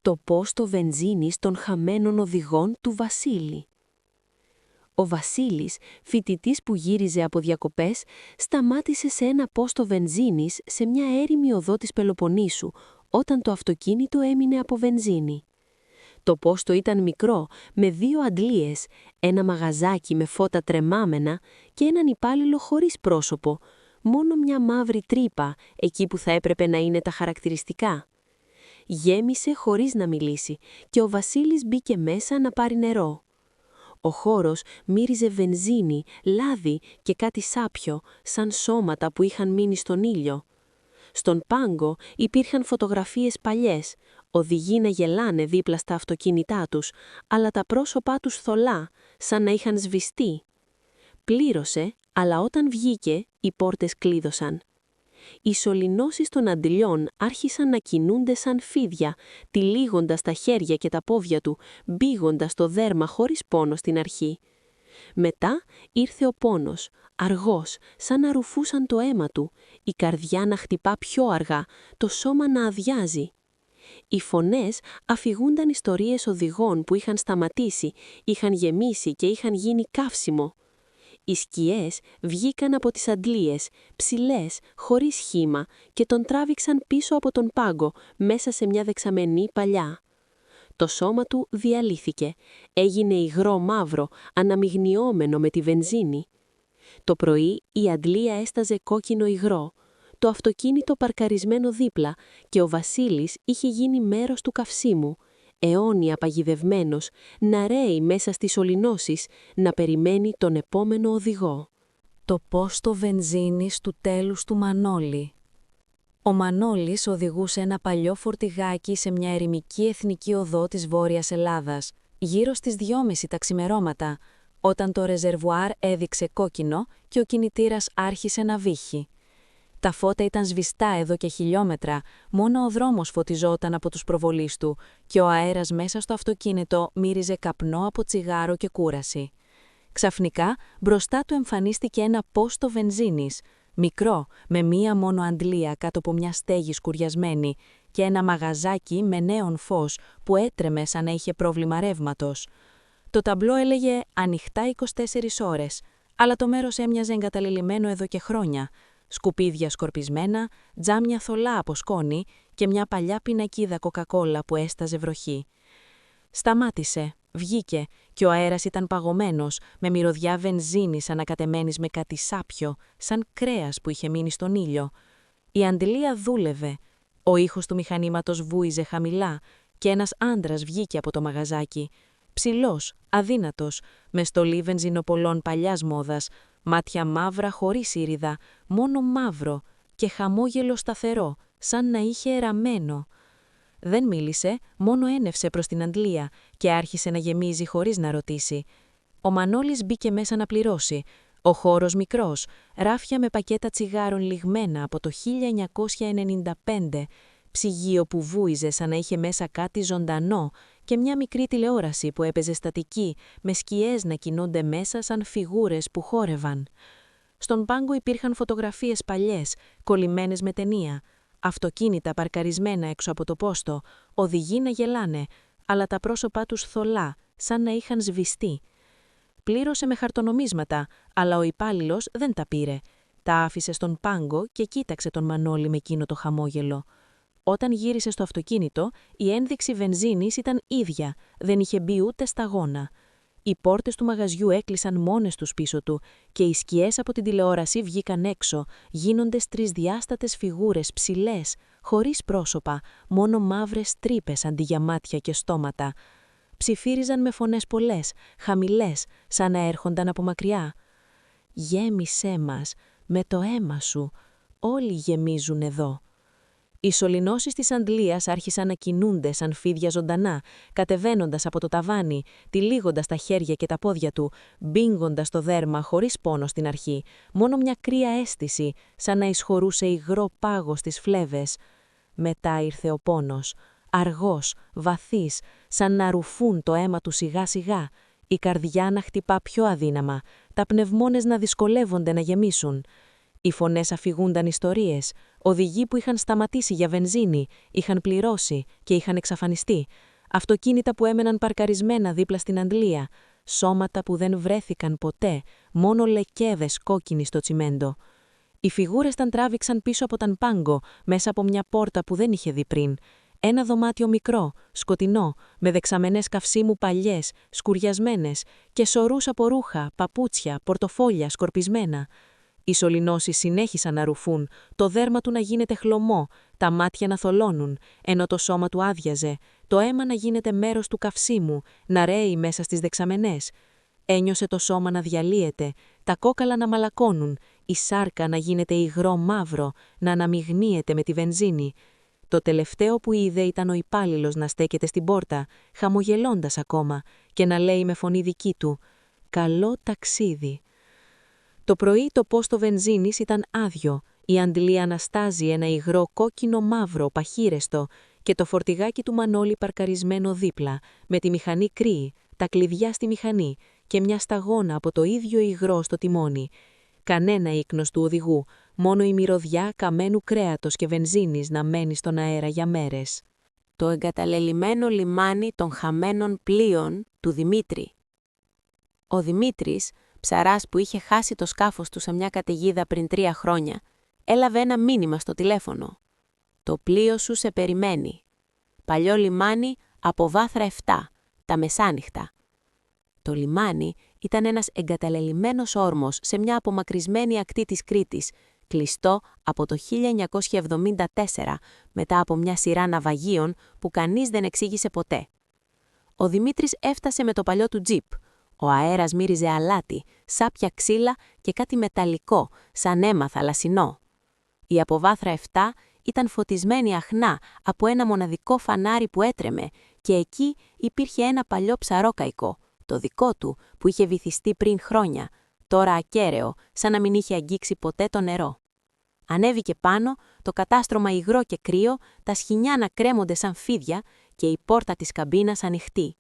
Το πόστο βενζίνης των χαμένων οδηγών του Βασίλη. Ο Βασίλης, φοιτητής που γύριζε από διακοπές, σταμάτησε σε ένα πόστο βενζίνης σε μια έρημη οδό της Πελοποννήσου, όταν το αυτοκίνητο έμεινε από βενζίνη. Το πόστο ήταν μικρό, με 2 αντλίες, ένα μαγαζάκι με φώτα τρεμάμενα και έναν υπάλληλο χωρίς πρόσωπο, μόνο μια μαύρη τρύπα, εκεί που θα έπρεπε να είναι τα χαρακτηριστικά. Γέμισε χωρίς να μιλήσει και ο Βασίλης μπήκε μέσα να πάρει νερό. Ο χώρος μύριζε βενζίνη, λάδι και κάτι σάπιο, σαν σώματα που είχαν μείνει στον ήλιο. Στον πάγκο υπήρχαν φωτογραφίες παλιές, οδηγοί να γελάνε δίπλα στα αυτοκίνητά τους, αλλά τα πρόσωπά τους θολά, σαν να είχαν σβηστεί. Πλήρωσε, αλλά όταν βγήκε, οι πόρτες κλείδωσαν. Οι σωληνώσεις των αντιλιών άρχισαν να κινούνται σαν φίδια, τυλίγοντας τα χέρια και τα πόδια του, μπήγοντας το δέρμα χωρίς πόνο στην αρχή. Μετά ήρθε ο πόνος, αργός, σαν να ρουφούσαν το αίμα του, η καρδιά να χτυπά πιο αργά, το σώμα να αδειάζει. Οι φωνές αφηγούνταν ιστορίες οδηγών που είχαν σταματήσει, είχαν γεμίσει και είχαν γίνει καύσιμο. Οι σκιές βγήκαν από τις αντλίες, ψηλές, χωρίς χύμα και τον τράβηξαν πίσω από τον πάγκο, μέσα σε μια δεξαμενή παλιά. Το σώμα του διαλύθηκε, έγινε υγρό μαύρο, αναμειγνιόμενο με τη βενζίνη. Το πρωί η αντλία έσταζε κόκκινο υγρό, το αυτοκίνητο παρκαρισμένο δίπλα και ο Βασίλης είχε γίνει μέρος του καυσίμου, αιώνια παγιδευμένος, να ρέει μέσα στις σωληνώσεις, να περιμένει τον επόμενο οδηγό. Το πόστο βενζίνης του τέλους του Μανώλη. Ο Μανώλης οδηγούσε ένα παλιό φορτηγάκι σε μια ερημική εθνική οδό της Βόρειας Ελλάδας, γύρω στις 2:30 τα ξημερώματα, όταν το ρεζερβουάρ έδειξε κόκκινο και ο κινητήρας άρχισε να βύχει. Τα φώτα ήταν σβηστά εδώ και χιλιόμετρα, μόνο ο δρόμος φωτιζόταν από τους προβολείς του και ο αέρας μέσα στο αυτοκίνητο μύριζε καπνό από τσιγάρο και κούραση. Ξαφνικά, μπροστά του εμφανίστηκε ένα πόστο βενζίνης, μικρό, με μία μόνο αντλία κάτω από μια στέγη σκουριασμένη και ένα μαγαζάκι με νέον φως που έτρεμε σαν να είχε πρόβλημα ρεύματος. Το ταμπλό έλεγε «Ανοιχτά 24 ώρες», αλλά το μέρος έμοιαζε εγκαταλελειμμένο εδώ και χρόνια. Σκουπίδια σκορπισμένα, τζάμια θολά από σκόνη και μια παλιά πινακίδα κοκακόλα που έσταζε βροχή. Σταμάτησε, βγήκε και ο αέρας ήταν παγωμένος, με μυρωδιά βενζίνης ανακατεμένης με κάτι σάπιο, σαν κρέας που είχε μείνει στον ήλιο. Η αντλία δούλευε. Ο ήχος του μηχανήματος βούιζε χαμηλά και ένας άντρας βγήκε από το μαγαζάκι. Ψηλός, αδύνατος, με στολή βενζινοπολών παλιάς μόδας, μάτια μαύρα χωρίς ήριδα, μόνο μαύρο και χαμόγελο σταθερό, σαν να είχε εραμένο. Δεν μίλησε, μόνο ένευσε προς την αντλία και άρχισε να γεμίζει χωρίς να ρωτήσει. Ο Μανώλης μπήκε μέσα να πληρώσει. Ο χώρος μικρός, ράφια με πακέτα τσιγάρων λιγμένα από το 1995, ψυγείο που βούιζε σαν να είχε μέσα κάτι ζωντανό και μια μικρή τηλεόραση που έπαιζε στατική, με σκιές να κινούνται μέσα σαν φιγούρες που χόρευαν. Στον πάγκο υπήρχαν φωτογραφίες παλιές, κολλημένες με ταινία, αυτοκίνητα παρκαρισμένα έξω από το πόστο, οδηγοί να γελάνε, αλλά τα πρόσωπά τους θολά, σαν να είχαν σβηστεί. Πλήρωσε με χαρτονομίσματα, αλλά ο υπάλληλος δεν τα πήρε. Τα άφησε στον πάγκο και κοίταξε τον Μανώλη με εκείνο το χαμόγελο. Όταν γύρισε στο αυτοκίνητο, η ένδειξη βενζίνης ήταν ίδια, δεν είχε μπει ούτε σταγόνα. Οι πόρτες του μαγαζιού έκλεισαν μόνες τους πίσω του και οι σκιές από την τηλεόραση βγήκαν έξω, γίνοντες τρισδιάστατες φιγούρες ψηλές, χωρίς πρόσωπα, μόνο μαύρες τρύπες αντί για μάτια και στόματα. Ψιθύριζαν με φωνές πολλές, χαμηλές, σαν να έρχονταν από μακριά. «Γέμισέ μας με το αίμα σου, όλοι γεμίζουν εδώ». Οι σωληνώσεις της αντλίας άρχισαν να κινούνται σαν φίδια ζωντανά, κατεβαίνοντας από το ταβάνι, τυλίγοντας τα χέρια και τα πόδια του, μπήγοντας το δέρμα χωρίς πόνο στην αρχή, μόνο μια κρύα αίσθηση, σαν να εισχωρούσε υγρό πάγο στις φλέβες. Μετά ήρθε ο πόνος, αργός, βαθύς, σαν να ρουφούν το αίμα του σιγά σιγά, η καρδιά να χτυπά πιο αδύναμα, τα πνευμόνες να δυσκολεύονται να γεμίσουν. Οι φωνές αφηγούνταν ιστορίες, Οδηγοί που είχαν σταματήσει για βενζίνη, είχαν πληρώσει και είχαν εξαφανιστεί. Αυτοκίνητα που έμεναν παρκαρισμένα δίπλα στην αντλία. Σώματα που δεν βρέθηκαν ποτέ, μόνο λεκέδες κόκκινοι στο τσιμέντο. Οι φιγούρες τα τράβηξαν πίσω από τον πάγκο, μέσα από μια πόρτα που δεν είχε δει πριν. Ένα δωμάτιο μικρό, σκοτεινό, με δεξαμενές καυσίμου παλιές, σκουριασμένες και σωρούς από ρούχα, παπούτσια, πορτοφόλια σκορπισμένα. Οι σωληνώσεις συνέχισαν να ρουφούν, το δέρμα του να γίνεται χλωμό, τα μάτια να θολώνουν, ενώ το σώμα του άδειαζε, το αίμα να γίνεται μέρος του καυσίμου, να ρέει μέσα στις δεξαμενές. Ένιωσε το σώμα να διαλύεται, τα κόκαλα να μαλακώνουν, η σάρκα να γίνεται υγρό μαύρο, να αναμειγνύεται με τη βενζίνη. Το τελευταίο που είδε ήταν ο υπάλληλος να στέκεται στην πόρτα, χαμογελώντας ακόμα, και να λέει με φωνή δική του «Καλό ταξίδι». Το πρωί το πόστο βενζίνης ήταν άδειο, η αντλία αναστάζει ένα υγρό κόκκινο μαύρο παχύρεστο και το φορτηγάκι του Μανώλη παρκαρισμένο δίπλα, με τη μηχανή κρύη, τα κλειδιά στη μηχανή και μια σταγόνα από το ίδιο υγρό στο τιμόνι. Κανένα ίκνος του οδηγού, μόνο η μυρωδιά καμένου κρέατος και βενζίνης να μένει στον αέρα για μέρες. Το εγκαταλελειμμένο λιμάνι των χαμένων πλοίων του Δημήτρη. Ο Δημήτρης, ψαράς που είχε χάσει το σκάφος του σε μια καταιγίδα πριν 3 χρόνια, έλαβε ένα μήνυμα στο τηλέφωνο. «Το πλοίο σου σε περιμένει. Παλιό λιμάνι από Βάθρα 7, τα μεσάνυχτα». Το λιμάνι ήταν ένας εγκαταλελειμμένος όρμος σε μια απομακρυσμένη ακτή της Κρήτης, κλειστό από το 1974 μετά από μια σειρά ναυαγίων που κανείς δεν εξήγησε ποτέ. Ο Δημήτρης έφτασε με το παλιό του τζιπ. Ο αέρας μύριζε αλάτι, σάπια ξύλα και κάτι μεταλλικό, σαν αίμα θαλασσινό. Η αποβάθρα 7 ήταν φωτισμένη αχνά από ένα μοναδικό φανάρι που έτρεμε και εκεί υπήρχε ένα παλιό ψαρόκαϊκο, το δικό του που είχε βυθιστεί πριν χρόνια, τώρα ακέραιο, σαν να μην είχε αγγίξει ποτέ το νερό. Ανέβηκε πάνω, το κατάστρωμα υγρό και κρύο, τα σχοινιά να κρέμονται σαν φίδια και η πόρτα της καμπίνας ανοιχτή.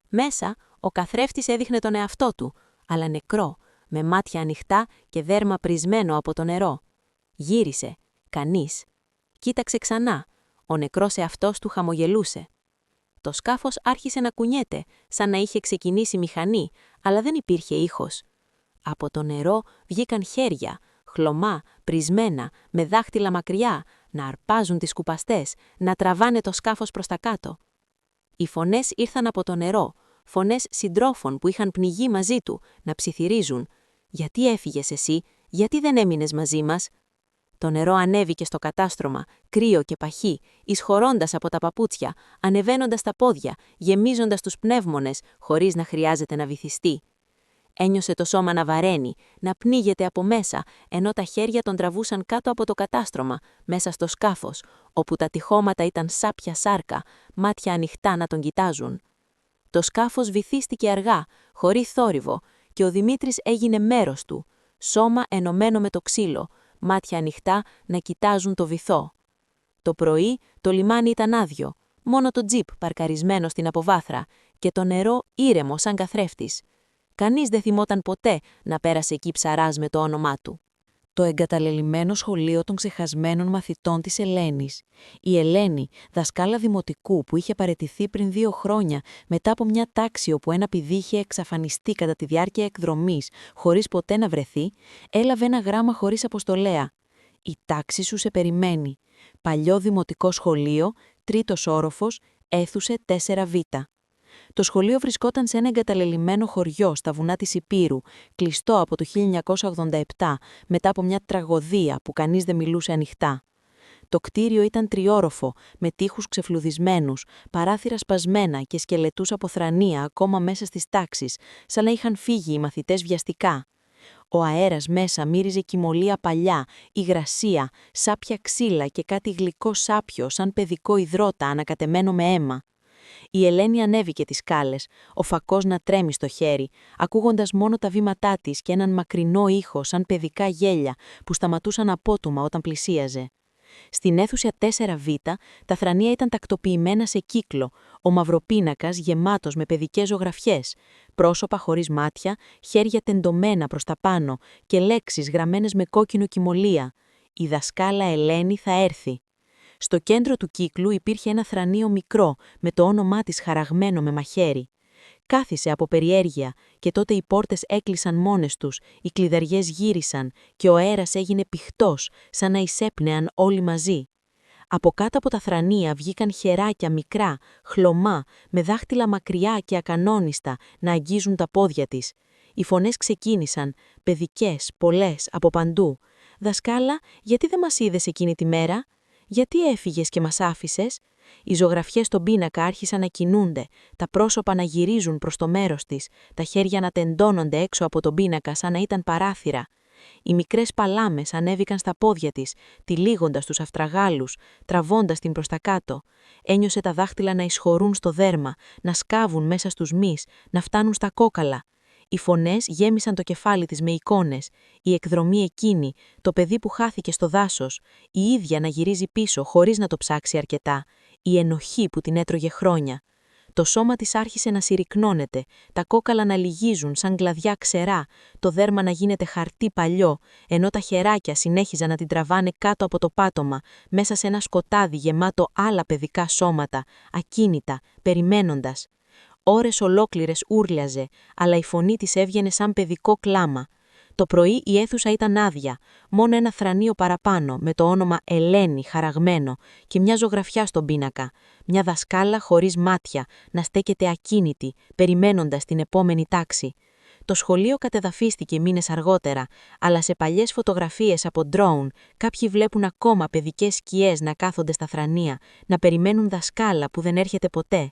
Μέσα, ο καθρέφτης έδειχνε τον εαυτό του, αλλά νεκρό, με μάτια ανοιχτά και δέρμα πρισμένο από το νερό. Γύρισε, κανείς. Κοίταξε ξανά, ο νεκρός εαυτός του χαμογελούσε. Το σκάφος άρχισε να κουνιέται, σαν να είχε ξεκινήσει μηχανή, αλλά δεν υπήρχε ήχος. Από το νερό βγήκαν χέρια, χλωμά, πρισμένα, με δάχτυλα μακριά, να αρπάζουν τις σκουπαστές, να τραβάνε το σκάφος προς τα κάτω. Οι φωνές ήρθαν από το νερό, φωνές συντρόφων που είχαν πνιγεί μαζί του, να ψιθυρίζουν. «Γιατί έφυγες εσύ, γιατί δεν έμεινες μαζί μας?» Το νερό ανέβηκε στο κατάστρωμα, κρύο και παχύ, εισχωρώντας από τα παπούτσια, ανεβαίνοντας τα πόδια, γεμίζοντας τους πνεύμονες, χωρίς να χρειάζεται να βυθιστεί. Ένιωσε το σώμα να βαραίνει, να πνίγεται από μέσα, ενώ τα χέρια τον τραβούσαν κάτω από το κατάστρωμα, μέσα στο σκάφος, όπου τα τυχώματα ήταν σάπια σάρκα, μάτια ανοιχτά να τον κοιτάζουν. Το σκάφος βυθίστηκε αργά, χωρίς θόρυβο, και ο Δημήτρης έγινε μέρος του, σώμα ενωμένο με το ξύλο, μάτια ανοιχτά να κοιτάζουν το βυθό. Το πρωί το λιμάνι ήταν άδειο, μόνο το τζιπ παρκαρισμένο στην αποβάθρα και το νερό ήρεμο σαν καθρέφτης. Κανείς δεν θυμόταν ποτέ να πέρασε εκεί ψαράς με το όνομά του. Το εγκαταλελειμμένο σχολείο των ξεχασμένων μαθητών της Ελένης. Η Ελένη, δασκάλα δημοτικού που είχε παραιτηθεί πριν 2 χρόνια μετά από μια τάξη όπου ένα παιδί είχε εξαφανιστεί κατά τη διάρκεια εκδρομής χωρίς ποτέ να βρεθεί, έλαβε ένα γράμμα χωρίς αποστολέα. «Η τάξη σου σε περιμένει. Παλιό δημοτικό σχολείο, 3ος όροφος, αίθουσε 4Β». Το σχολείο βρισκόταν σε ένα εγκαταλελειμμένο χωριό στα βουνά της Ηπείρου, κλειστό από το 1987, μετά από μια τραγωδία που κανείς δεν μιλούσε ανοιχτά. Το κτίριο ήταν 3όροφο, με τοίχους ξεφλουδισμένους, παράθυρα σπασμένα και σκελετούς από θρανία ακόμα μέσα στις τάξεις, σαν να είχαν φύγει οι μαθητές βιαστικά. Ο αέρας μέσα μύριζε κυμολία παλιά, υγρασία, σάπια ξύλα και κάτι γλυκό σάπιο σαν παιδικό υδρότα ανακατεμένο με αίμα. Η Ελένη ανέβηκε τις σκάλες, ο φακός να τρέμει στο χέρι, ακούγοντας μόνο τα βήματά της και έναν μακρινό ήχο σαν παιδικά γέλια που σταματούσαν απότομα όταν πλησίαζε. Στην αίθουσα 4Β τα θρανία ήταν τακτοποιημένα σε κύκλο, ο μαυροπίνακας γεμάτος με παιδικές ζωγραφιές, πρόσωπα χωρίς μάτια, χέρια τεντωμένα προς τα πάνω και λέξεις γραμμένες με κόκκινο κυμολία. Η δασκάλα Ελένη θα έρθει. Στο κέντρο του κύκλου υπήρχε ένα θρανείο μικρό, με το όνομά της χαραγμένο με μαχαίρι. Κάθισε από περιέργεια και τότε οι πόρτες έκλεισαν μόνες τους, οι κλειδαριές γύρισαν και ο αέρας έγινε πηχτός, σαν να εισέπνεαν όλοι μαζί. Από κάτω από τα θρανία βγήκαν χεράκια μικρά, χλωμά, με δάχτυλα μακριά και ακανόνιστα να αγγίζουν τα πόδια της. Οι φωνές ξεκίνησαν, παιδικές, πολλές, από παντού. «Δασκάλα, γιατί δεν μας είδες εκείνη τη μέρα? Γιατί έφυγες και μας άφησες?» Οι ζωγραφιές στον πίνακα άρχισαν να κινούνται, τα πρόσωπα να γυρίζουν προς το μέρος της, τα χέρια να τεντώνονται έξω από τον πίνακα σαν να ήταν παράθυρα. Οι μικρές παλάμες ανέβηκαν στα πόδια της, τυλίγοντας τους αυτραγάλους, τραβώντας την προς τα κάτω. Ένιωσε τα δάχτυλα να εισχωρούν στο δέρμα, να σκάβουν μέσα στους μυς, να φτάνουν στα κόκαλα. Οι φωνές γέμισαν το κεφάλι της με εικόνες, η εκδρομή εκείνη, το παιδί που χάθηκε στο δάσος, η ίδια να γυρίζει πίσω χωρίς να το ψάξει αρκετά, η ενοχή που την έτρωγε χρόνια. Το σώμα της άρχισε να συρρικνώνεται, τα κόκαλα να λυγίζουν σαν κλαδιά ξερά, το δέρμα να γίνεται χαρτί παλιό, ενώ τα χεράκια συνέχιζαν να την τραβάνε κάτω από το πάτωμα, μέσα σε ένα σκοτάδι γεμάτο άλλα παιδικά σώματα, ακίνητα, περιμένοντας. Ώρες ολόκληρες ούρλιαζε, αλλά η φωνή της έβγαινε σαν παιδικό κλάμα. Το πρωί η αίθουσα ήταν άδεια, μόνο ένα θρανείο παραπάνω, με το όνομα Ελένη χαραγμένο και μια ζωγραφιά στον πίνακα. Μια δασκάλα χωρίς μάτια, να στέκεται ακίνητη, περιμένοντας την επόμενη τάξη. Το σχολείο κατεδαφίστηκε μήνες αργότερα, αλλά σε παλιές φωτογραφίες από drone κάποιοι βλέπουν ακόμα παιδικές σκιές να κάθονται στα θρανεία, να περιμένουν δασκάλα που δεν έρχεται ποτέ.